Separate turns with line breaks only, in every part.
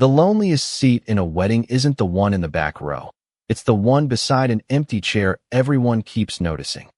The loneliest seat in a wedding isn't the one in the back row. It's the one beside an empty chair everyone keeps noticing.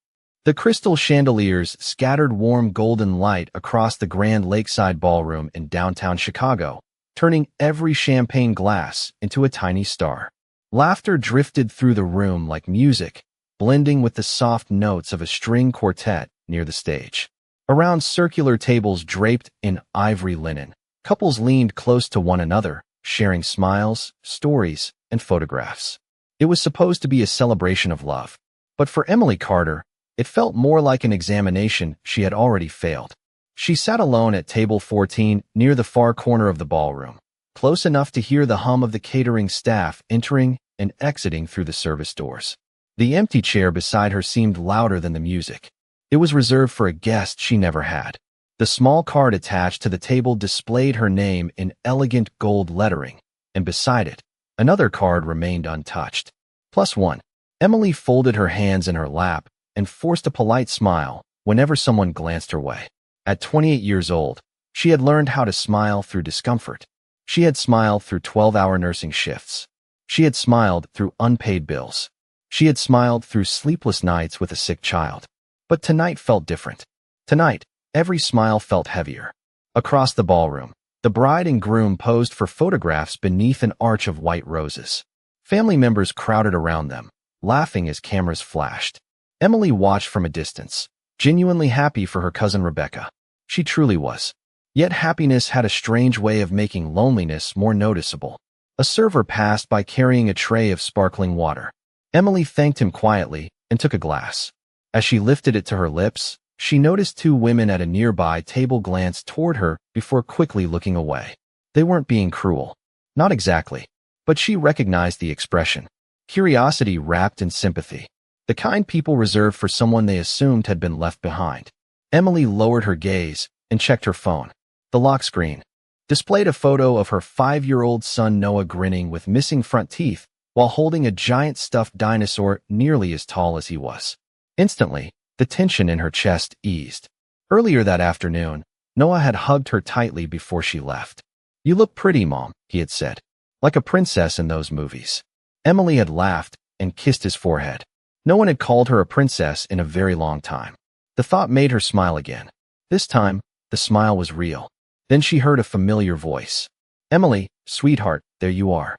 The crystal chandeliers scattered warm golden light across the grand lakeside ballroom in downtown Chicago, turning every champagne glass into a tiny star. Laughter drifted through the room like music, blending with the soft notes of a string quartet near the stage. Around circular tables draped in ivory linen, couples leaned close to one another, sharing smiles, stories, and photographs. It was supposed to be a celebration of love, but for Emily Carter, it felt more like an examination she had already failed. She sat alone at table 14 near the far corner of the ballroom, close enough to hear the hum of the catering staff entering and exiting through the service doors. The empty chair beside her seemed louder than the music. It was reserved for a guest she never had. The small card attached to the table displayed her name in elegant gold lettering, and beside it, another card remained untouched. +1. Emily folded her hands in her lap and forced a polite smile whenever someone glanced her way. At 28 years old, she had learned how to smile through discomfort. She had smiled through 12-hour nursing shifts. She had smiled through unpaid bills. She had smiled through sleepless nights with a sick child. But tonight felt different. Tonight, every smile felt heavier. Across the ballroom, the bride and groom posed for photographs beneath an arch of white roses. Family members crowded around them, laughing as cameras flashed. Emily watched from a distance, genuinely happy for her cousin Rebecca. She truly was. Yet happiness had a strange way of making loneliness more noticeable. A server passed by carrying a tray of sparkling water. Emily thanked him quietly and took a glass. As she lifted it to her lips, she noticed two women at a nearby table glance toward her before quickly looking away. They weren't being cruel. Not exactly. But she recognized the expression. Curiosity wrapped in sympathy. The kind people reserved for someone they assumed had been left behind. Emily lowered her gaze and checked her phone. The lock screen displayed a photo of her 5-year-old son Noah grinning with missing front teeth while holding a giant stuffed dinosaur nearly as tall as he was. Instantly, the tension in her chest eased. Earlier that afternoon, Noah had hugged her tightly before she left. "You look pretty, Mom," he had said. "Like a princess in those movies." Emily had laughed and kissed his forehead. No one had called her a princess in a very long time. The thought made her smile again. This time, the smile was real. Then she heard a familiar voice. "Emily, sweetheart, there you are."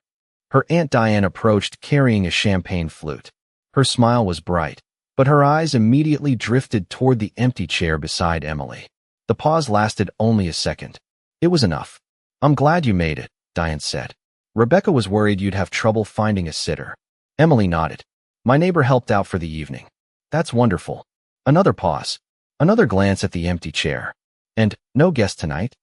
Her Aunt Diane approached carrying a champagne flute. Her smile was bright, but her eyes immediately drifted toward the empty chair beside Emily. The pause lasted only a second. It was enough. "I'm glad you made it," Diane said. "Rebecca was worried you'd have trouble finding a sitter." Emily nodded. "My neighbor helped out for the evening." "That's wonderful." Another pause. Another glance at the empty chair. "And no guest tonight?"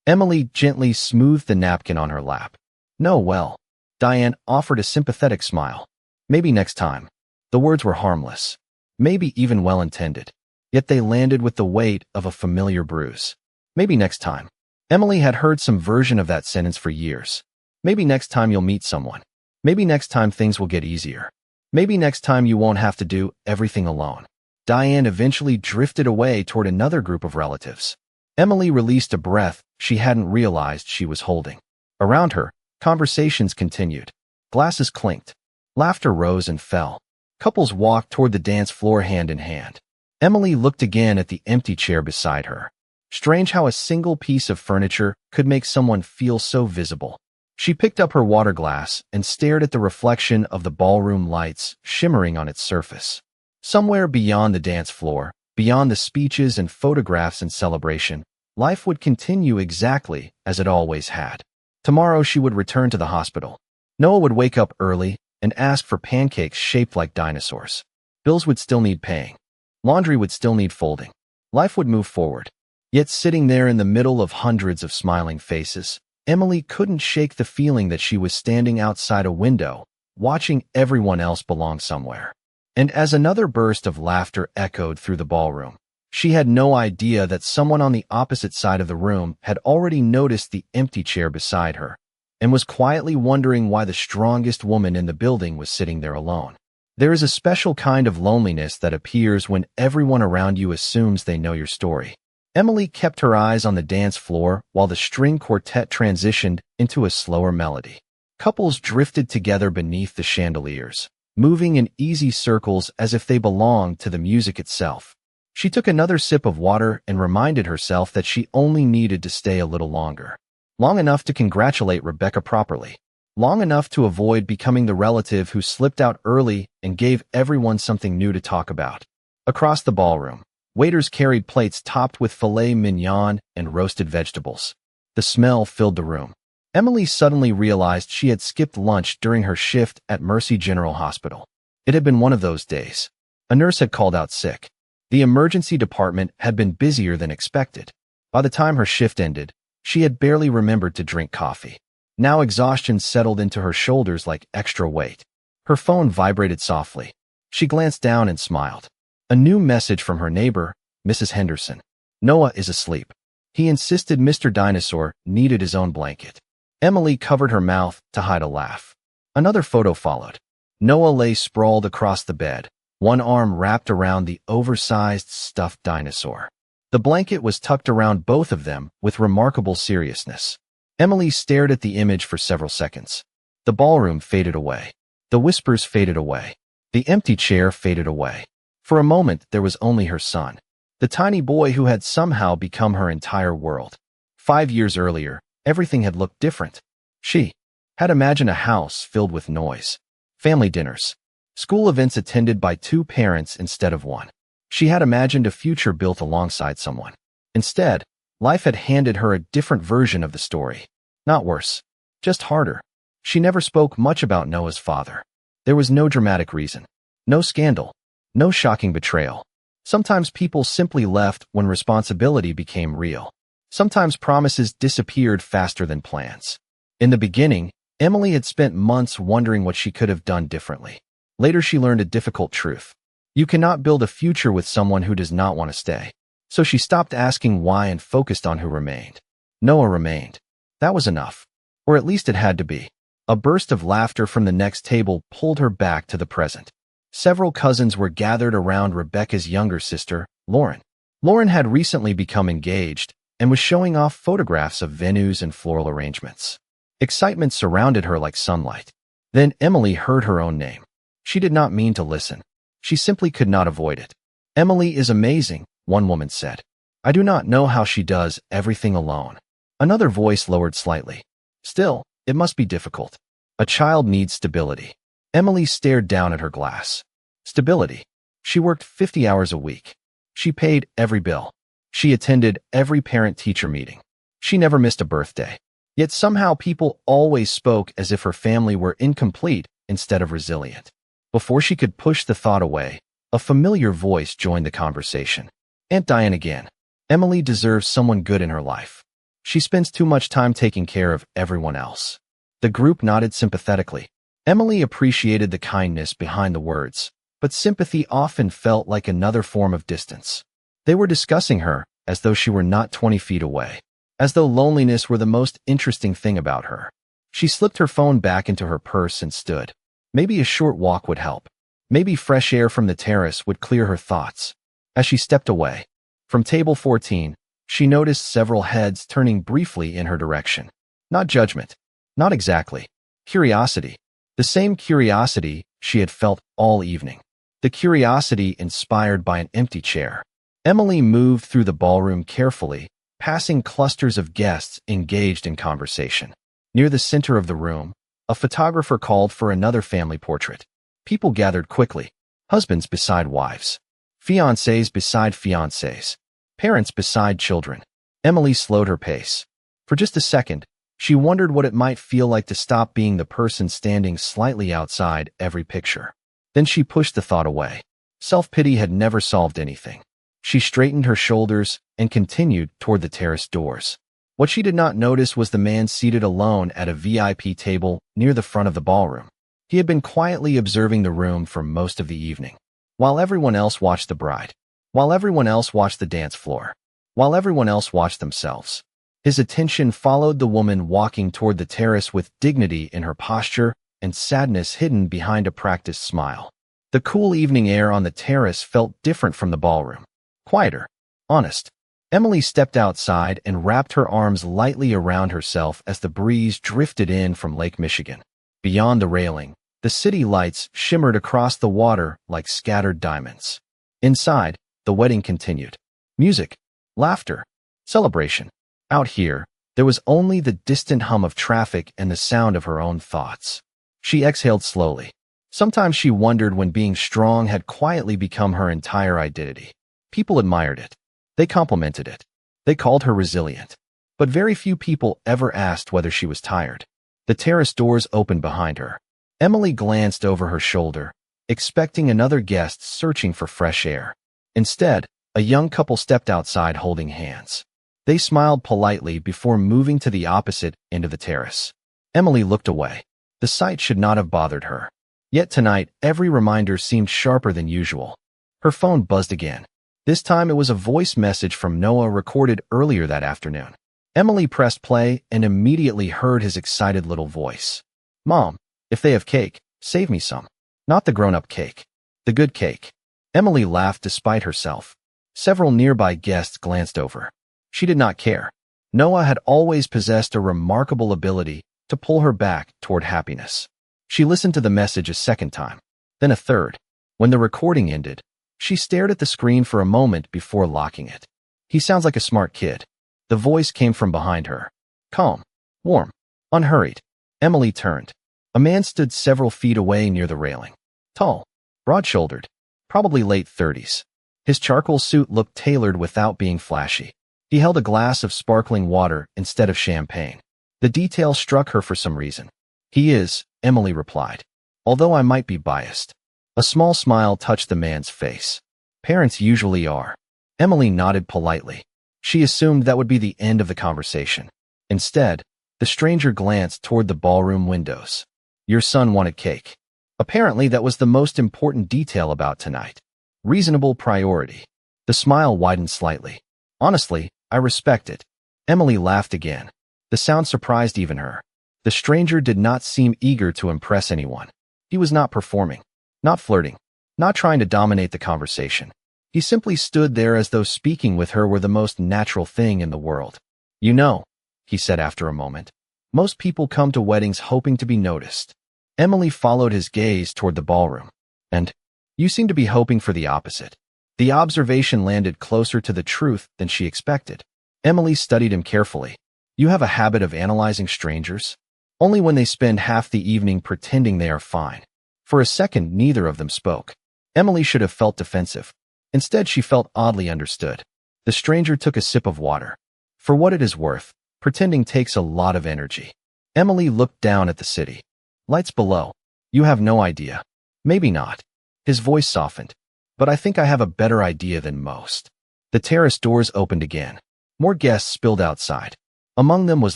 Emily gently smoothed the napkin on her lap. "No, well." Diane offered a sympathetic smile. "Maybe next time." The words were harmless. Maybe even well-intended. Yet they landed with the weight of a familiar bruise. "Maybe next time." Emily had heard some version of that sentence for years. Maybe next time you'll meet someone. Maybe next time things will get easier. Maybe next time you won't have to do everything alone. Diane eventually drifted away toward another group of relatives. Emily released a breath she hadn't realized she was holding. Around her, conversations continued. Glasses clinked. Laughter rose and fell. Couples walked toward the dance floor hand in hand. Emily looked again at the empty chair beside her. Strange how a single piece of furniture could make someone feel so visible. She picked up her water glass and stared at the reflection of the ballroom lights shimmering on its surface. Somewhere beyond the dance floor, beyond the speeches and photographs and celebration, life would continue exactly as it always had. Tomorrow she would return to the hospital. Noah would wake up early and ask for pancakes shaped like dinosaurs. Bills would still need paying. Laundry would still need folding. Life would move forward. Yet sitting there in the middle of hundreds of smiling faces, Emily couldn't shake the feeling that she was standing outside a window, watching everyone else belong somewhere. And as another burst of laughter echoed through the ballroom, she had no idea that someone on the opposite side of the room had already noticed the empty chair beside her and was quietly wondering why the strongest woman in the building was sitting there alone. There is a special kind of loneliness that appears when everyone around you assumes they know your story. Emily kept her eyes on the dance floor while the string quartet transitioned into a slower melody. Couples drifted together beneath the chandeliers, moving in easy circles as if they belonged to the music itself. She took another sip of water and reminded herself that she only needed to stay a little longer. Long enough to congratulate Rebecca properly. Long enough to avoid becoming the relative who slipped out early and gave everyone something new to talk about. Across the ballroom, waiters carried plates topped with filet mignon and roasted vegetables. The smell filled the room. Emily suddenly realized she had skipped lunch during her shift at Mercy General Hospital. It had been one of those days. A nurse had called out sick. The emergency department had been busier than expected. By the time her shift ended, she had barely remembered to drink coffee. Now exhaustion settled into her shoulders like extra weight. Her phone vibrated softly. She glanced down and smiled. A new message from her neighbor, Mrs. Henderson. Noah is asleep. He insisted Mr. Dinosaur needed his own blanket. Emily covered her mouth to hide a laugh. Another photo followed. Noah lay sprawled across the bed, one arm wrapped around the oversized stuffed dinosaur. The blanket was tucked around both of them with remarkable seriousness. Emily stared at the image for several seconds. The ballroom faded away. The whispers faded away. The empty chair faded away. For a moment, there was only her son, the tiny boy who had somehow become her entire world. 5 years earlier, everything had looked different. She had imagined a house filled with noise, family dinners, school events attended by 2 parents instead of 1. She had imagined a future built alongside someone. Instead, life had handed her a different version of the story. Not worse, just harder. She never spoke much about Noah's father. There was no dramatic reason, no scandal, no shocking betrayal. Sometimes people simply left when responsibility became real. Sometimes promises disappeared faster than plans. In the beginning, Emily had spent months wondering what she could have done differently. Later she learned a difficult truth. You cannot build a future with someone who does not want to stay. So she stopped asking why and focused on who remained. Noah remained. That was enough. Or at least it had to be. A burst of laughter from the next table pulled her back to the present. Several cousins were gathered around Rebecca's younger sister, Lauren. Lauren had recently become engaged and was showing off photographs of venues and floral arrangements. Excitement surrounded her like sunlight. Then Emily heard her own name. She did not mean to listen. She simply could not avoid it. Emily is amazing, one woman said. I do not know how she does everything alone. Another voice lowered slightly. Still, it must be difficult. A child needs stability. Emily stared down at her glass. Stability. She worked 50 hours a week. She paid every bill. She attended every parent-teacher meeting. She never missed a birthday. Yet somehow people always spoke as if her family were incomplete instead of resilient. Before she could push the thought away, a familiar voice joined the conversation. Aunt Diane again. Emily deserves someone good in her life. She spends too much time taking care of everyone else. The group nodded sympathetically. Emily appreciated the kindness behind the words, but sympathy often felt like another form of distance. They were discussing her as though she were not 20 feet away, as though loneliness were the most interesting thing about her. She slipped her phone back into her purse and stood. Maybe a short walk would help. Maybe fresh air from the terrace would clear her thoughts. As she stepped away from table 14, she noticed several heads turning briefly in her direction. Not judgment. Not exactly. Curiosity. The same curiosity she had felt all evening. The curiosity inspired by an empty chair. Emily moved through the ballroom carefully, passing clusters of guests engaged in conversation. Near the center of the room, a photographer called for another family portrait. People gathered quickly. Husbands beside wives. Fiancés beside fiancés. Parents beside children. Emily slowed her pace. For just a second, she wondered what it might feel like to stop being the person standing slightly outside every picture. Then she pushed the thought away. Self-pity had never solved anything. She straightened her shoulders and continued toward the terrace doors. What she did not notice was the man seated alone at a VIP table near the front of the ballroom. He had been quietly observing the room for most of the evening, while everyone else watched the bride, while everyone else watched the dance floor, while everyone else watched themselves. His attention followed the woman walking toward the terrace with dignity in her posture and sadness hidden behind a practiced smile. The cool evening air on the terrace felt different from the ballroom. Quieter. Honest. Emily stepped outside and wrapped her arms lightly around herself as the breeze drifted in from Lake Michigan. Beyond the railing, the city lights shimmered across the water like scattered diamonds. Inside, the wedding continued. Music, laughter, celebration. Out here, there was only the distant hum of traffic and the sound of her own thoughts. She exhaled slowly. Sometimes she wondered when being strong had quietly become her entire identity. People admired it. They complimented it. They called her resilient. But very few people ever asked whether she was tired. The terrace doors opened behind her. Emily glanced over her shoulder, expecting another guest searching for fresh air. Instead, a young couple stepped outside holding hands. They smiled politely before moving to the opposite end of the terrace. Emily looked away. The sight should not have bothered her. Yet tonight, every reminder seemed sharper than usual. Her phone buzzed again. This time it was a voice message from Noah recorded earlier that afternoon. Emily pressed play and immediately heard his excited little voice. "Mom, if they have cake, save me some. Not the grown-up cake. The good cake." Emily laughed despite herself. Several nearby guests glanced over. She did not care. Noah had always possessed a remarkable ability to pull her back toward happiness. She listened to the message a second time, then a third. When the recording ended, she stared at the screen for a moment before locking it. He sounds like a smart kid. The voice came from behind her. Calm, warm, unhurried. Emily turned. A man stood several feet away near the railing. Tall, broad-shouldered, probably late 30s. His charcoal suit looked tailored without being flashy. He held a glass of sparkling water instead of champagne. The detail struck her for some reason. "He is," Emily replied, "although I might be biased." A small smile touched the man's face. Parents usually are. Emily nodded politely. She assumed that would be the end of the conversation. Instead, the stranger glanced toward the ballroom windows. "Your son wanted cake." Apparently, that was the most important detail about tonight. Reasonable priority. The smile widened slightly. "Honestly, I respect it." Emily laughed again. The sound surprised even her. The stranger did not seem eager to impress anyone. He was not performing, not flirting, not trying to dominate the conversation. He simply stood there as though speaking with her were the most natural thing in the world. "You know," he said after a moment, "most people come to weddings hoping to be noticed." Emily followed his gaze toward the ballroom. "And you seem to be hoping for the opposite." The observation landed closer to the truth than she expected. Emily studied him carefully. "You have a habit of analyzing strangers? Only when they spend half the evening pretending they are fine." For a second, neither of them spoke. Emily should have felt defensive. Instead, she felt oddly understood. The stranger took a sip of water. "For what it is worth, pretending takes a lot of energy." Emily looked down at the city. "Lights below. You have no idea." "Maybe not." His voice softened. "But I think I have a better idea than most." The terrace doors opened again. More guests spilled outside. Among them was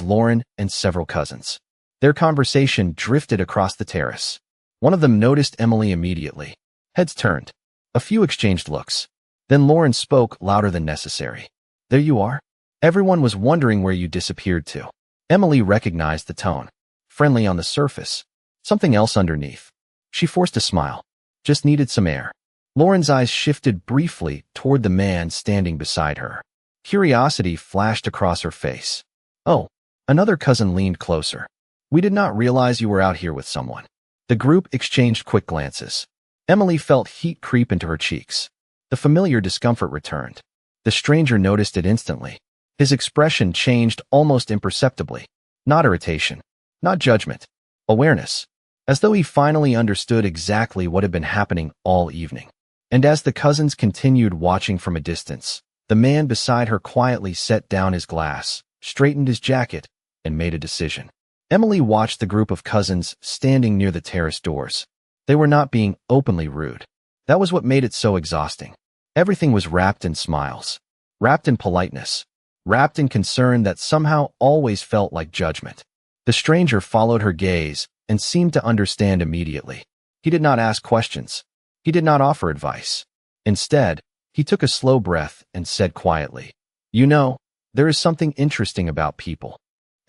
Lauren and several cousins. Their conversation drifted across the terrace. One of them noticed Emily immediately. Heads turned. A few exchanged looks. Then Lauren spoke louder than necessary. "There you are. Everyone was wondering where you disappeared to." Emily recognized the tone. Friendly on the surface. Something else underneath. She forced a smile. "Just needed some air." Lauren's eyes shifted briefly toward the man standing beside her. Curiosity flashed across her face. "Oh." Another cousin leaned closer. "We did not realize you were out here with someone." The group exchanged quick glances. Emily felt heat creep into her cheeks. The familiar discomfort returned. The stranger noticed it instantly. His expression changed almost imperceptibly. Not irritation. Not judgment. Awareness. As though he finally understood exactly what had been happening all evening. And as the cousins continued watching from a distance, the man beside her quietly set down his glass, straightened his jacket, and made a decision. Emily watched the group of cousins standing near the terrace doors. They were not being openly rude. That was what made it so exhausting. Everything was wrapped in smiles, wrapped in politeness, wrapped in concern that somehow always felt like judgment. The stranger followed her gaze and seemed to understand immediately. He did not ask questions. He did not offer advice. Instead, he took a slow breath and said quietly, "You know, there is something interesting about people."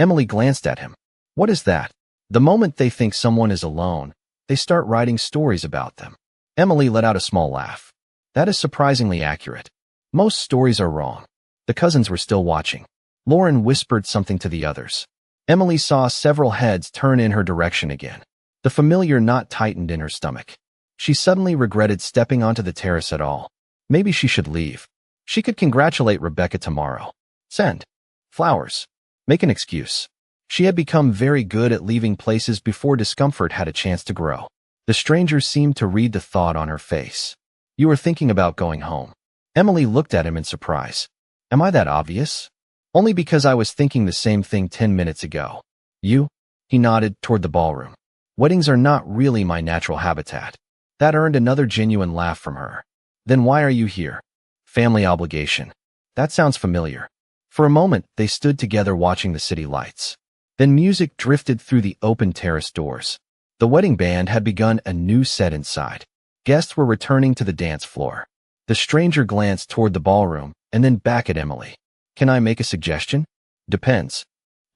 Emily glanced at him. "What is that?" "The moment they think someone is alone, they start writing stories about them." Emily let out a small laugh. "That is surprisingly accurate. Most stories are wrong. The cousins were still watching. Lauren whispered something to the others. Emily saw several heads turn in her direction again. The familiar knot tightened in her stomach. She suddenly regretted stepping onto the terrace at all. Maybe she should leave. She could congratulate Rebecca tomorrow. Send flowers. Make an excuse. She had become very good at leaving places before discomfort had a chance to grow. The stranger seemed to read the thought on her face. You were thinking about going home. Emily looked at him in surprise. Am I that obvious? Only because I was thinking the same thing 10 minutes ago. You? He nodded toward the ballroom. Weddings are not really my natural habitat. That earned another genuine laugh from her. Then why are you here? Family obligation. That sounds familiar. For a moment, they stood together watching the city lights. Then music drifted through the open terrace doors. The wedding band had begun a new set inside. Guests were returning to the dance floor. The stranger glanced toward the ballroom and then back at Emily. Can I make a suggestion? Depends.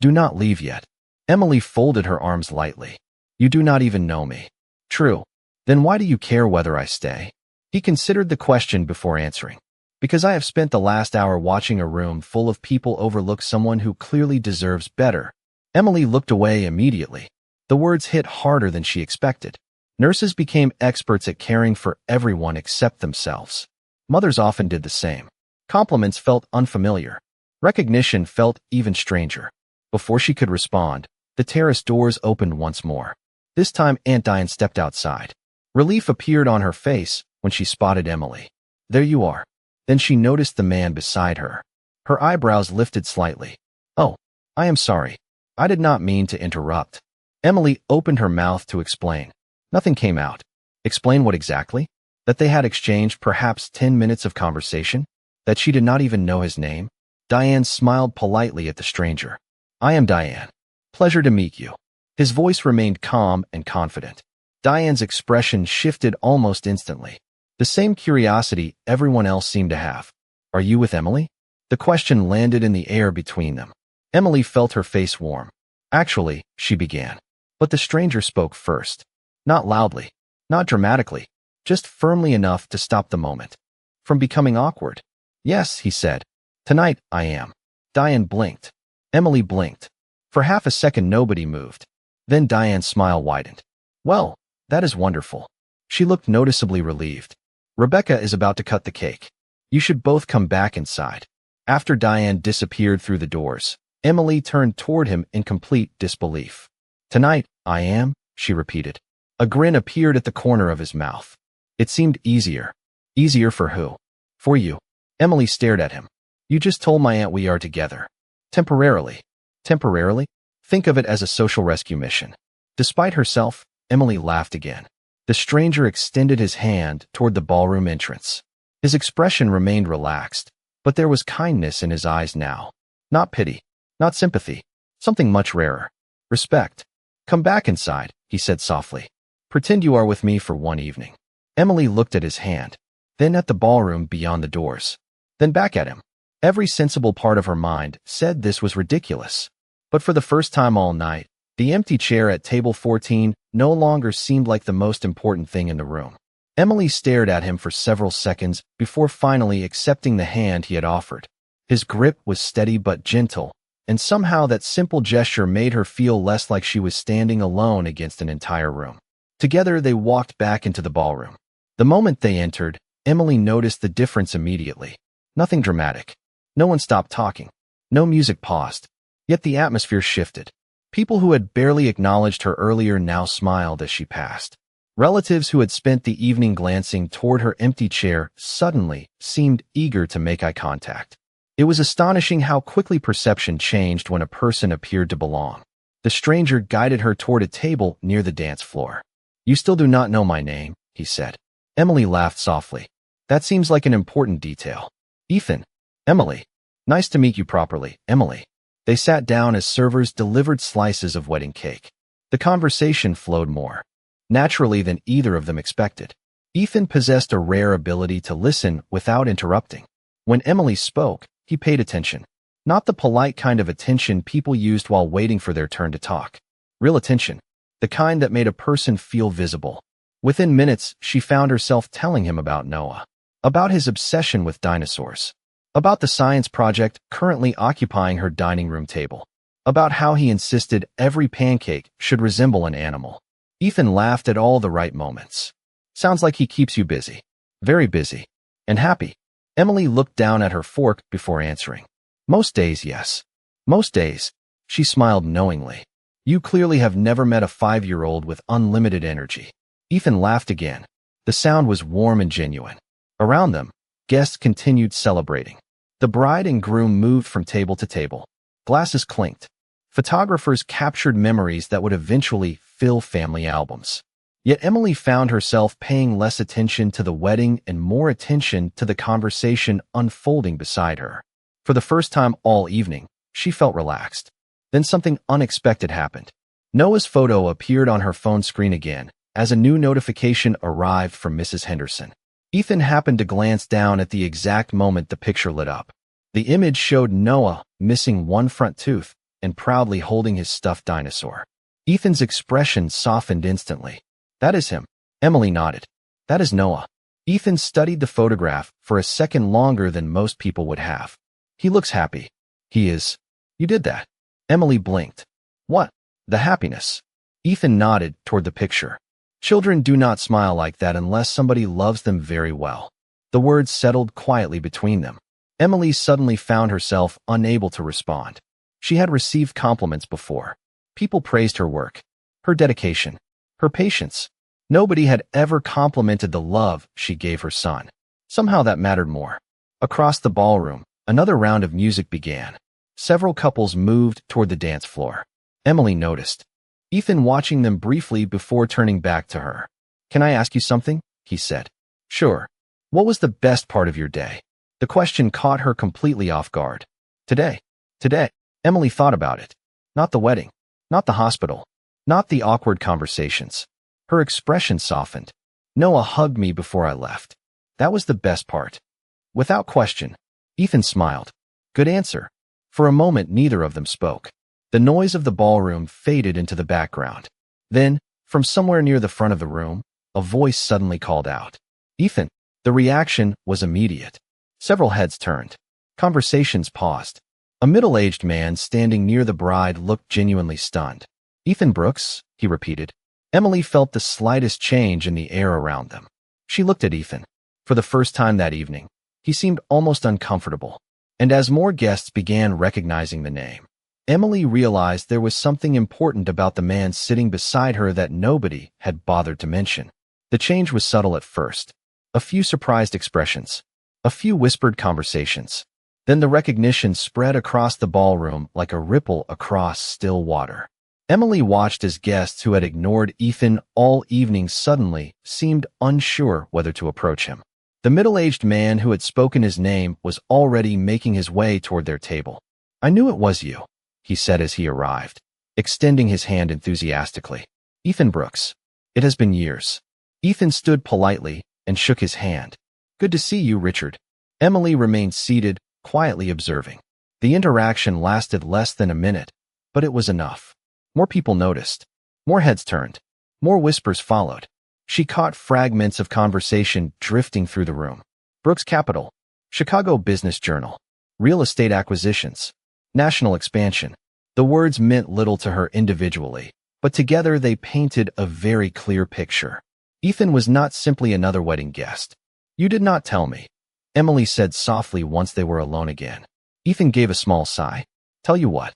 Do not leave yet. Emily folded her arms lightly. You do not even know me. True. Then why do you care whether I stay? He considered the question before answering. Because I have spent the last hour watching a room full of people overlook someone who clearly deserves better. Emily looked away immediately. The words hit harder than she expected. Nurses became experts at caring for everyone except themselves. Mothers often did the same. Compliments felt unfamiliar. Recognition felt even stranger. Before she could respond, the terrace doors opened once more. This time Aunt Diane stepped outside. Relief appeared on her face when she spotted Emily. There you are. Then she noticed the man beside her. Her eyebrows lifted slightly. Oh, I am sorry. I did not mean to interrupt. Emily opened her mouth to explain. Nothing came out. Explain what exactly? That they had exchanged perhaps 10 minutes of conversation? That she did not even know his name? Diane smiled politely at the stranger. I am Diane. Pleasure to meet you. His voice remained calm and confident. Diane's expression shifted almost instantly. The same curiosity everyone else seemed to have. Are you with Emily? The question landed in the air between them. Emily felt her face warm. Actually, she began. But the stranger spoke first. Not loudly, not dramatically, just firmly enough to stop the moment from becoming awkward. Yes, he said. Tonight, I am. Diane blinked. Emily blinked. For half a second, nobody moved. Then Diane's smile widened. Well, that is wonderful. She looked noticeably relieved. Rebecca is about to cut the cake. You should both come back inside. After Diane disappeared through the doors, Emily turned toward him in complete disbelief. Tonight, I am, she repeated. A grin appeared at the corner of his mouth. It seemed easier. Easier for who? For you. Emily stared at him. You just told my aunt we are together. Temporarily. Temporarily? Think of it as a social rescue mission. Despite herself, Emily laughed again. The stranger extended his hand toward the ballroom entrance. His expression remained relaxed, but there was kindness in his eyes now. Not pity, not sympathy, something much rarer. Respect. Come back inside, he said softly. Pretend you are with me for one evening. Emily looked at his hand, then at the ballroom beyond the doors, then back at him. Every sensible part of her mind said this was ridiculous. But for the first time all night, the empty chair at table 14 no longer seemed like the most important thing in the room. Emily stared at him for several seconds before finally accepting the hand he had offered. His grip was steady but gentle, and somehow that simple gesture made her feel less like she was standing alone against an entire room. Together they walked back into the ballroom. The moment they entered, Emily noticed the difference immediately. Nothing dramatic. No one stopped talking. No music paused. Yet the atmosphere shifted. People who had barely acknowledged her earlier now smiled as she passed. Relatives who had spent the evening glancing toward her empty chair suddenly seemed eager to make eye contact. It was astonishing how quickly perception changed when a person appeared to belong. The stranger guided her toward a table near the dance floor. You still do not know my name, he said. Emily laughed softly. That seems like an important detail. Ethan. Emily. Nice to meet you properly, Emily. They sat down as servers delivered slices of wedding cake. The conversation flowed more naturally than either of them expected. Ethan possessed a rare ability to listen without interrupting. When Emily spoke, he paid attention. Not the polite kind of attention people used while waiting for their turn to talk. Real attention. The kind that made a person feel visible. Within minutes, she found herself telling him about Noah. About his obsession with dinosaurs. About the science project currently occupying her dining room table. About how he insisted every pancake should resemble an animal. Ethan laughed at all the right moments. Sounds like he keeps you busy. Very busy. And happy. Emily looked down at her fork before answering. Most days, yes. Most days. She smiled knowingly. You clearly have never met a 5-year-old with unlimited energy. Ethan laughed again. The sound was warm and genuine. Around them, guests continued celebrating. The bride and groom moved from table to table. Glasses clinked. Photographers captured memories that would eventually fill family albums. Yet Emily found herself paying less attention to the wedding and more attention to the conversation unfolding beside her. For the first time all evening, she felt relaxed. Then something unexpected happened. Noah's photo appeared on her phone screen again, as a new notification arrived from Mrs. Henderson. Ethan happened to glance down at the exact moment the picture lit up. The image showed Noah missing one front tooth and proudly holding his stuffed dinosaur. Ethan's expression softened instantly. That is him. Emily nodded. That is Noah. Ethan studied the photograph for a second longer than most people would have. He looks happy. He is. You did that. Emily blinked. What? The happiness. Ethan nodded toward the picture. Children do not smile like that unless somebody loves them very well. The words settled quietly between them. Emily suddenly found herself unable to respond. She had received compliments before. People praised her work, her dedication, her patience. Nobody had ever complimented the love she gave her son. Somehow that mattered more. Across the ballroom, another round of music began. Several couples moved toward the dance floor. Emily noticed Ethan watching them briefly before turning back to her. Can I ask you something? He said. Sure. What was the best part of your day? The question caught her completely off guard. Today. Emily thought about it. Not the wedding. Not the hospital. Not the awkward conversations. Her expression softened. Noah hugged me before I left. That was the best part. Without question. Ethan smiled. Good answer. For a moment, neither of them spoke. The noise of the ballroom faded into the background. Then, from somewhere near the front of the room, a voice suddenly called out. Ethan. The reaction was immediate. Several heads turned. Conversations paused. A middle-aged man standing near the bride looked genuinely stunned. Ethan Brooks, he repeated. Emily felt the slightest change in the air around them. She looked at Ethan. For the first time that evening, he seemed almost uncomfortable. And as more guests began recognizing the name, Emily realized there was something important about the man sitting beside her that nobody had bothered to mention. The change was subtle at first. A few surprised expressions. A few whispered conversations. Then the recognition spread across the ballroom like a ripple across still water. Emily watched as guests who had ignored Ethan all evening suddenly seemed unsure whether to approach him. The middle-aged man who had spoken his name was already making his way toward their table. I knew it was you, he said as he arrived, extending his hand enthusiastically. Ethan Brooks. It has been years. Ethan stood politely and shook his hand. Good to see you, Richard. Emily remained seated, quietly observing. The interaction lasted less than a minute, but it was enough. More people noticed. More heads turned. More whispers followed. She caught fragments of conversation drifting through the room. Brooks Capital, Chicago Business Journal, real estate acquisitions, national expansion. The words meant little to her individually, but together they painted a very clear picture. Ethan was not simply another wedding guest. You did not tell me, Emily said softly once they were alone again. Ethan gave a small sigh. Tell you what,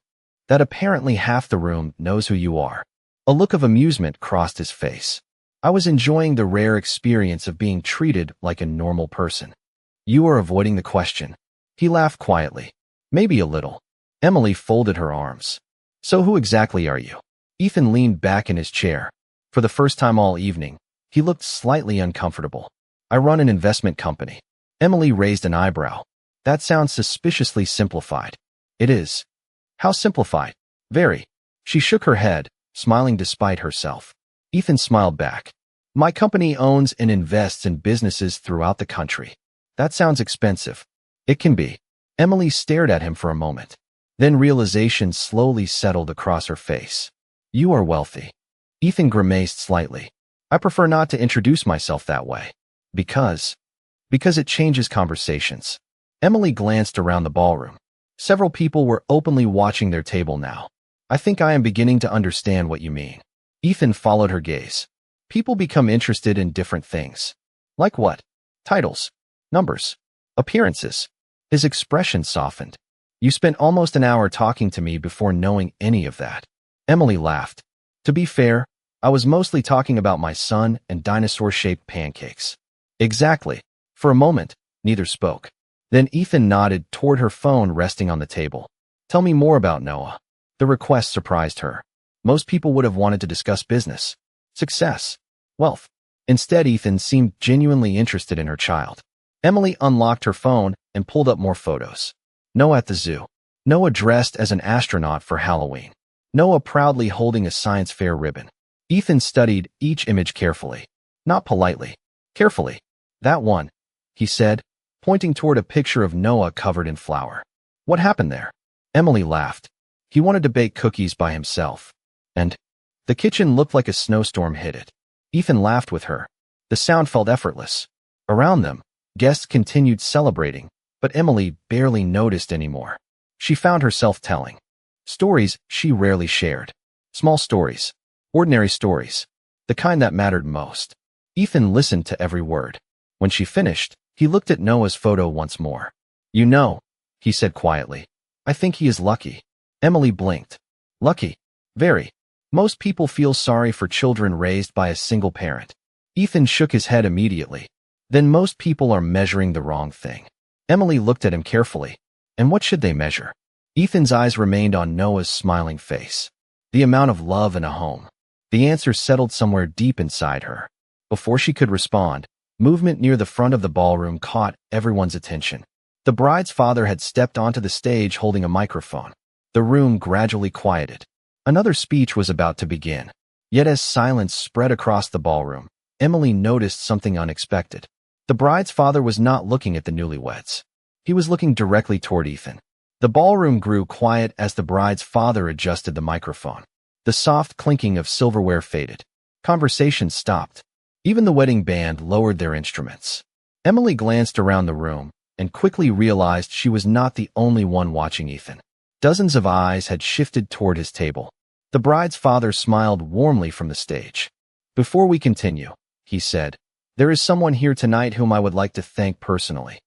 that apparently half the room knows who you are. A look of amusement crossed his face. I was enjoying the rare experience of being treated like a normal person. You are avoiding the question. He laughed quietly. Maybe a little. Emily folded her arms. So who exactly are you? Ethan leaned back in his chair. For the first time all evening, he looked slightly uncomfortable. I run an investment company. Emily raised an eyebrow. That sounds suspiciously simplified. It is. How simplified? Very. She shook her head, smiling despite herself. Ethan smiled back. My company owns and invests in businesses throughout the country. That sounds expensive. It can be. Emily stared at him for a moment. Then realization slowly settled across her face. You are wealthy. Ethan grimaced slightly. I prefer not to introduce myself that way. Because it changes conversations. Emily glanced around the ballroom. Several people were openly watching their table now. I think I am beginning to understand what you mean. Ethan followed her gaze. People become interested in different things. Like what? Titles, numbers, appearances. His expression softened. You spent almost an hour talking to me before knowing any of that. Emily laughed. To be fair, I was mostly talking about my son and dinosaur-shaped pancakes. Exactly. For a moment, neither spoke. Then Ethan nodded toward her phone resting on the table. Tell me more about Noah. The request surprised her. Most people would have wanted to discuss business, success, wealth. Instead, Ethan seemed genuinely interested in her child. Emily unlocked her phone and pulled up more photos. Noah at the zoo. Noah dressed as an astronaut for Halloween. Noah proudly holding a science fair ribbon. Ethan studied each image carefully. Not politely. Carefully. That one, he said, pointing toward a picture of Noah covered in flour. What happened there? Emily laughed. He wanted to bake cookies by himself. And the kitchen looked like a snowstorm hit it. Ethan laughed with her. The sound felt effortless. Around them, guests continued celebrating, but Emily barely noticed anymore. She found herself telling stories she rarely shared. Small stories. Ordinary stories. The kind that mattered most. Ethan listened to every word. When she finished, he looked at Noah's photo once more. You know, he said quietly, I think he is lucky. Emily blinked. Lucky? Very. Most people feel sorry for children raised by a single parent. Ethan shook his head immediately. Then most people are measuring the wrong thing. Emily looked at him carefully. And what should they measure? Ethan's eyes remained on Noah's smiling face. The amount of love in a home. The answer settled somewhere deep inside her. Before she could respond, movement near the front of the ballroom caught everyone's attention. The bride's father had stepped onto the stage holding a microphone. The room gradually quieted. Another speech was about to begin. Yet as silence spread across the ballroom, Emily noticed something unexpected. The bride's father was not looking at the newlyweds. He was looking directly toward Ethan. The ballroom grew quiet as the bride's father adjusted the microphone. The soft clinking of silverware faded. Conversation stopped. Even the wedding band lowered their instruments. Emily glanced around the room and quickly realized she was not the only one watching Ethan. Dozens of eyes had shifted toward his table. The bride's father smiled warmly from the stage. Before we continue, he said, there is someone here tonight whom I would like to thank personally.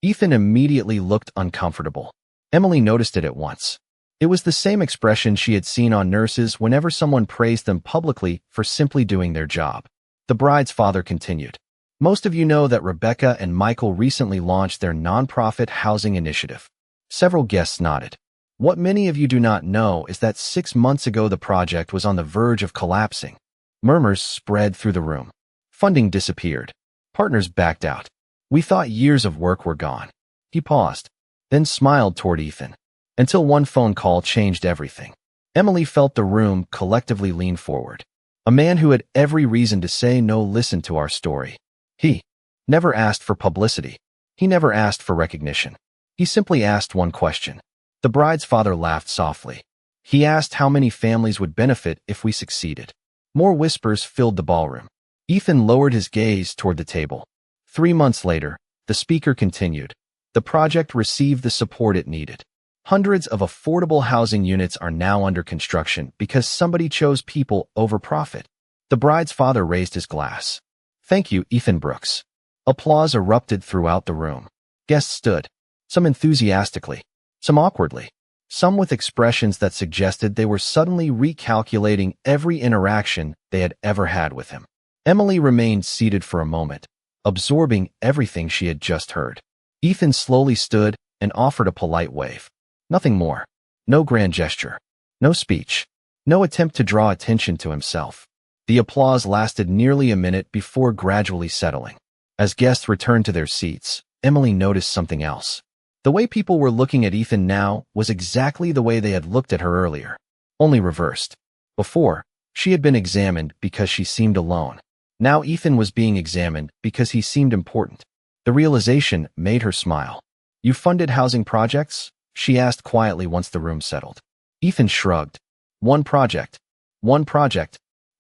Ethan immediately looked uncomfortable. Emily noticed it at once. It was the same expression she had seen on nurses whenever someone praised them publicly for simply doing their job. The bride's father continued. Most of you know that Rebecca and Michael recently launched their nonprofit housing initiative. Several guests nodded. What many of you do not know is that 6 months ago the project was on the verge of collapsing. Murmurs spread through the room. Funding disappeared. Partners backed out. We thought years of work were gone. He paused, then smiled toward Ethan. Until one phone call changed everything. Emily felt the room collectively lean forward. A man who had every reason to say no listened to our story. He never asked for publicity. He never asked for recognition. He simply asked one question. The bride's father laughed softly. He asked how many families would benefit if we succeeded. More whispers filled the ballroom. Ethan lowered his gaze toward the table. 3 months later, the speaker continued. The project received the support it needed. Hundreds of affordable housing units are now under construction because somebody chose people over profit. The bride's father raised his glass. Thank you, Ethan Brooks. Applause erupted throughout the room. Guests stood, some enthusiastically, some awkwardly, some with expressions that suggested they were suddenly recalculating every interaction they had ever had with him. Emily remained seated for a moment, absorbing everything she had just heard. Ethan slowly stood and offered a polite wave. Nothing more. No grand gesture. No speech. No attempt to draw attention to himself. The applause lasted nearly a minute before gradually settling. As guests returned to their seats, Emily noticed something else. The way people were looking at Ethan now was exactly the way they had looked at her earlier, only reversed. Before, she had been examined because she seemed alone. Now Ethan was being examined because he seemed important. The realization made her smile. You funded housing projects? She asked quietly once the room settled. Ethan shrugged. One project.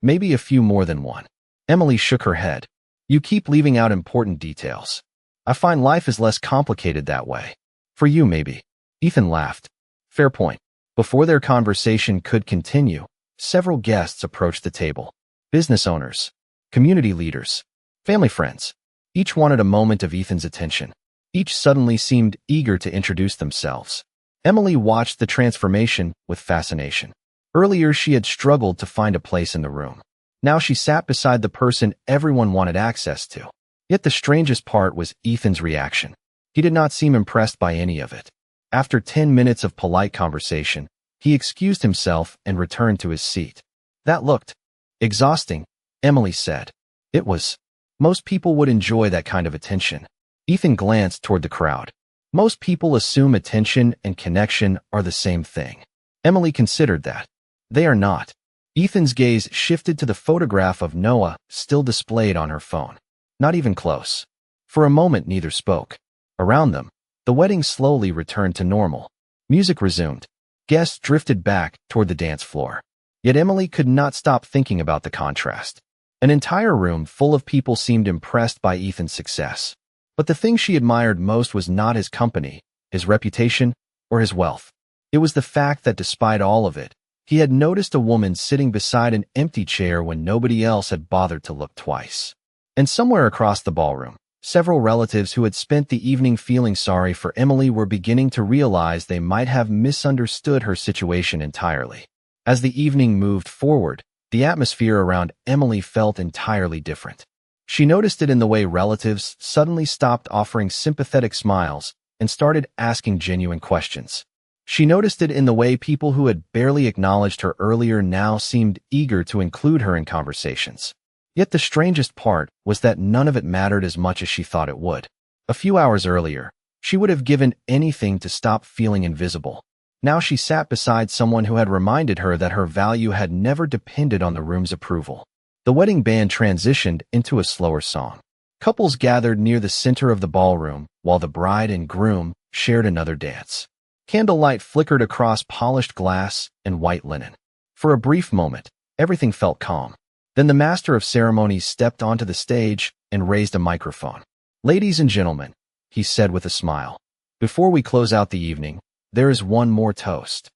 Maybe a few more than one. Emily shook her head. You keep leaving out important details. I find life is less complicated that way. For you, maybe. Ethan laughed. Fair point. Before their conversation could continue, several guests approached the table. Business owners, community leaders, family friends. Each wanted a moment of Ethan's attention. Each suddenly seemed eager to introduce themselves. Emily watched the transformation with fascination. Earlier, she had struggled to find a place in the room. Now she sat beside the person everyone wanted access to. Yet the strangest part was Ethan's reaction. He did not seem impressed by any of it. After 10 minutes of polite conversation, he excused himself and returned to his seat. That looked exhausting, Emily said. It was. Most people would enjoy that kind of attention. Ethan glanced toward the crowd. Most people assume attention and connection are the same thing. Emily considered that. They are not. Ethan's gaze shifted to the photograph of Noah still displayed on her phone. Not even close. For a moment, neither spoke. Around them, the wedding slowly returned to normal. Music resumed. Guests drifted back toward the dance floor. Yet Emily could not stop thinking about the contrast. An entire room full of people seemed impressed by Ethan's success. But the thing she admired most was not his company, his reputation, or his wealth. It was the fact that despite all of it, he had noticed a woman sitting beside an empty chair when nobody else had bothered to look twice. And somewhere across the ballroom, several relatives who had spent the evening feeling sorry for Emily were beginning to realize they might have misunderstood her situation entirely. As the evening moved forward, the atmosphere around Emily felt entirely different. She noticed it in the way relatives suddenly stopped offering sympathetic smiles and started asking genuine questions. She noticed it in the way people who had barely acknowledged her earlier now seemed eager to include her in conversations. Yet the strangest part was that none of it mattered as much as she thought it would. A few hours earlier, she would have given anything to stop feeling invisible. Now she sat beside someone who had reminded her that her value had never depended on the room's approval. The wedding band transitioned into a slower song. Couples gathered near the center of the ballroom while the bride and groom shared another dance. Candlelight flickered across polished glass and white linen. For a brief moment, everything felt calm. Then the master of ceremonies stepped onto the stage and raised a microphone. "Ladies and gentlemen," he said with a smile, "before we close out the evening, there is one more toast."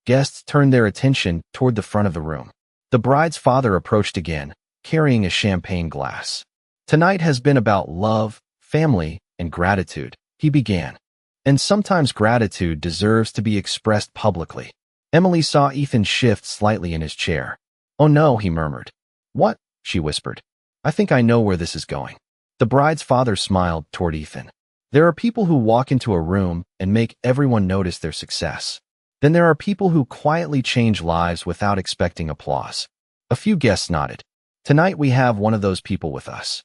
Guests turned their attention toward the front of the room. The bride's father approached again, carrying a champagne glass. "Tonight has been about love, family, and gratitude," he began. "And sometimes gratitude deserves to be expressed publicly." Emily saw Ethan shift slightly in his chair. "Oh no," he murmured. "What?" she whispered. "I think I know where this is going." The bride's father smiled toward Ethan. "There are people who walk into a room and make everyone notice their success. Then there are people who quietly change lives without expecting applause." A few guests nodded. "Tonight we have one of those people with us."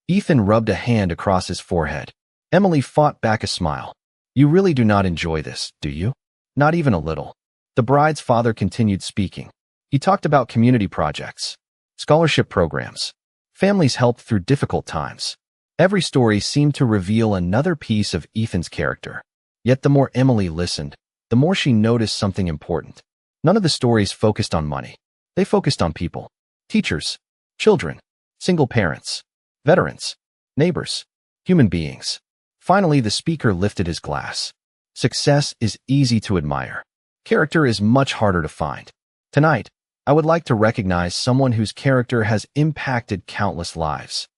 Ethan rubbed a hand across his forehead. Emily fought back a smile. "You really do not enjoy this, do you?" "Not even a little." The bride's father continued speaking. He talked about community projects, scholarship programs, families helped through difficult times. Every story seemed to reveal another piece of Ethan's character. Yet the more Emily listened, the more she noticed something important. None of the stories focused on money. They focused on people. Teachers, children, single parents, veterans, neighbors, human beings. Finally, the speaker lifted his glass. "Success is easy to admire. Character is much harder to find. Tonight, I would like to recognize someone whose character has impacted countless lives."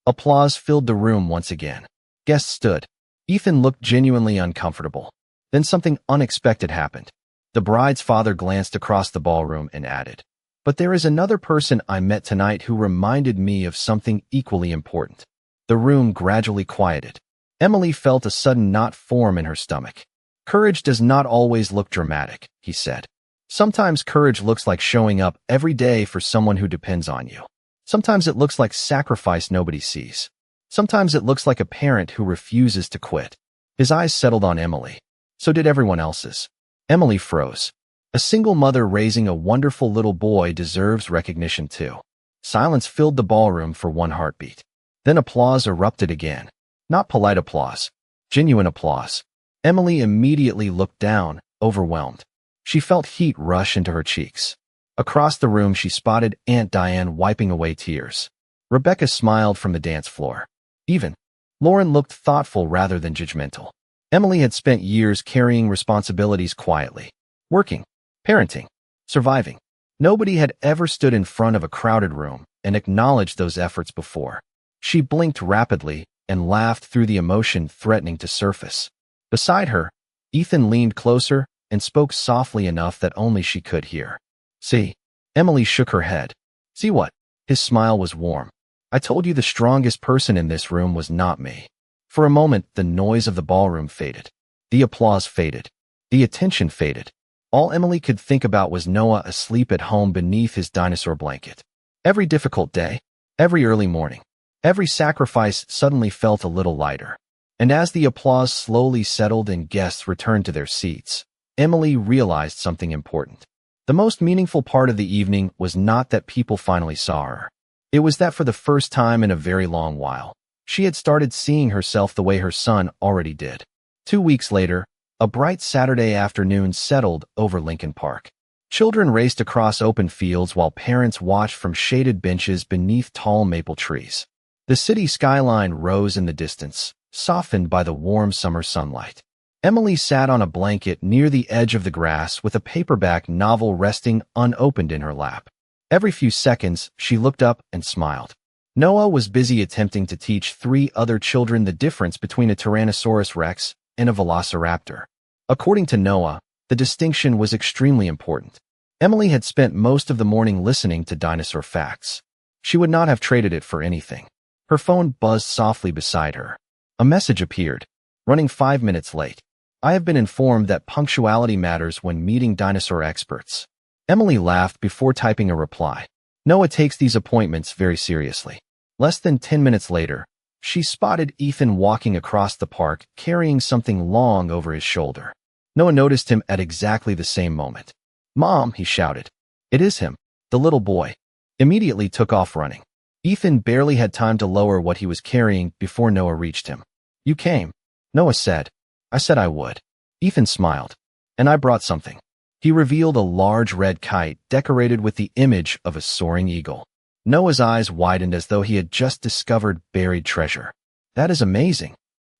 Applause filled the room once again. Guests stood. Ethan looked genuinely uncomfortable. Then something unexpected happened. The bride's father glanced across the ballroom and added, "But there is another person I met tonight who reminded me of something equally important." The room gradually quieted. Emily felt a sudden knot form in her stomach. "Courage does not always look dramatic," he said. "Sometimes courage looks like showing up every day for someone who depends on you. Sometimes it looks like sacrifice nobody sees. Sometimes it looks like a parent who refuses to quit." His eyes settled on Emily. So did everyone else's. Emily froze. A single mother raising a wonderful little boy deserves recognition too. Silence filled the ballroom for one heartbeat. Then applause erupted again. Not polite applause. Genuine applause. Emily immediately looked down, overwhelmed. She felt heat rush into her cheeks. Across the room she spotted Aunt Diane wiping away tears. Rebecca smiled from the dance floor. Even Lauren looked thoughtful rather than judgmental. Emily had spent years carrying responsibilities quietly. Working, parenting, surviving. Nobody had ever stood in front of a crowded room and acknowledged those efforts before. She blinked rapidly and laughed through the emotion threatening to surface. Beside her, Ethan leaned closer and spoke softly enough that only she could hear. See? Emily shook her head. See what? His smile was warm. I told you the strongest person in this room was not me. For a moment, the noise of the ballroom faded. The applause faded. The attention faded. All Emily could think about was Noah asleep at home beneath his dinosaur blanket. Every difficult day, every early morning, every sacrifice suddenly felt a little lighter. And as the applause slowly settled and guests returned to their seats, Emily realized something important. The most meaningful part of the evening was not that people finally saw her. It was that for the first time in a very long while, she had started seeing herself the way her son already did. 2 weeks later, a bright Saturday afternoon settled over Lincoln Park. Children raced across open fields while parents watched from shaded benches beneath tall maple trees. The city skyline rose in the distance, softened by the warm summer sunlight. Emily sat on a blanket near the edge of the grass with a paperback novel resting unopened in her lap. Every few seconds, she looked up and smiled. Noah was busy attempting to teach 3 other children the difference between a Tyrannosaurus rex and a velociraptor. According to Noah, the distinction was extremely important. Emily had spent most of the morning listening to dinosaur facts. She would not have traded it for anything. Her phone buzzed softly beside her. A message appeared, running 5 minutes late. I have been informed that punctuality matters when meeting dinosaur experts. Emily laughed before typing a reply. Noah takes these appointments very seriously. Less than 10 minutes later, she spotted Ethan walking across the park carrying something long over his shoulder. Noah noticed him at exactly the same moment. Mom, he shouted. It is him. The little boy immediately took off running. Ethan barely had time to lower what he was carrying before Noah reached him. You came, Noah said. I said I would. Ethan smiled. And I brought something. He revealed a large red kite decorated with the image of a soaring eagle. Noah's eyes widened as though he had just discovered buried treasure. That is amazing.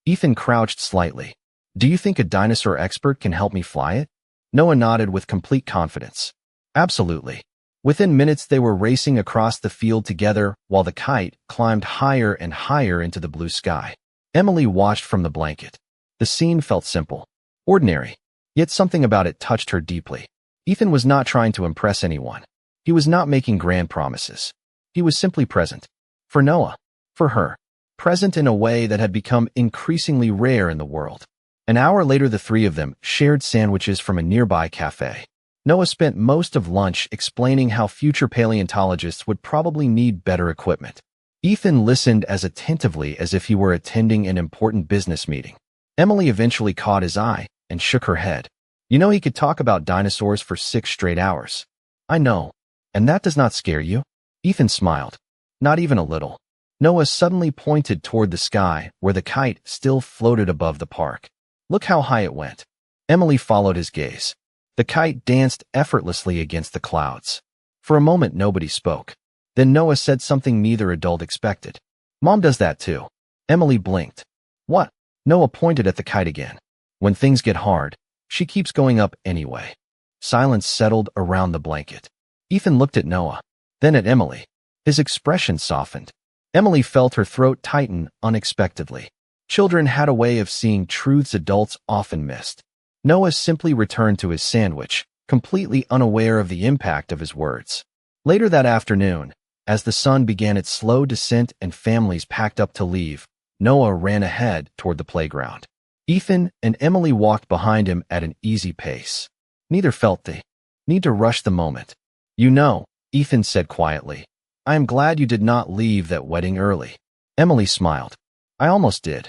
Ethan crouched slightly. Do you think a dinosaur expert can help me fly it? Noah nodded with complete confidence. Absolutely. Within minutes they were racing across the field together while the kite climbed higher and higher into the blue sky. Emily watched from the blanket. The scene felt simple, ordinary, yet something about it touched her deeply. Ethan was not trying to impress anyone. He was not making grand promises. He was simply present. For Noah. For her. Present in a way that had become increasingly rare in the world. An hour later, the 3 of them shared sandwiches from a nearby cafe. Noah spent most of lunch explaining how future paleontologists would probably need better equipment. Ethan listened as attentively as if he were attending an important business meeting. Emily eventually caught his eye and shook her head. You know he could talk about dinosaurs for 6 straight hours. I know. And that does not scare you? Ethan smiled. Not even a little. Noah suddenly pointed toward the sky where the kite still floated above the park. Look how high it went. Emily followed his gaze. The kite danced effortlessly against the clouds. For a moment nobody spoke. Then Noah said something neither adult expected. Mom does that too. Emily blinked. What? Noah pointed at the kite again. When things get hard, she keeps going up anyway. Silence settled around the blanket. Ethan looked at Noah, then at Emily. His expression softened. Emily felt her throat tighten unexpectedly. Children had a way of seeing truths adults often missed. Noah simply returned to his sandwich, completely unaware of the impact of his words. Later that afternoon, as the sun began its slow descent and families packed up to leave, Noah ran ahead toward the playground. Ethan and Emily walked behind him at an easy pace. Neither felt the need to rush the moment. You know, Ethan said quietly, I am glad you did not leave that wedding early. Emily smiled. I almost did.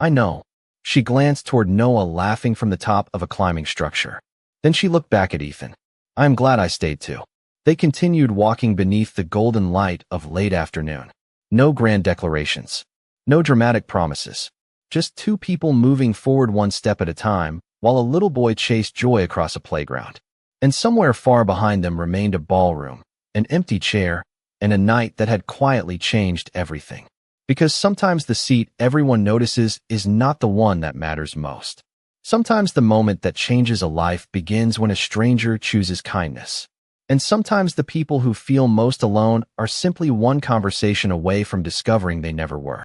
I know. She glanced toward Noah laughing from the top of a climbing structure. Then she looked back at Ethan. I am glad I stayed too. They continued walking beneath the golden light of late afternoon. No grand declarations. No dramatic promises. Just 2 people moving forward one step at a time, while a little boy chased joy across a playground. And somewhere far behind them remained a ballroom, an empty chair, and a night that had quietly changed everything. Because sometimes the seat everyone notices is not the one that matters most. Sometimes the moment that changes a life begins when a stranger chooses kindness. And sometimes the people who feel most alone are simply one conversation away from discovering they never were.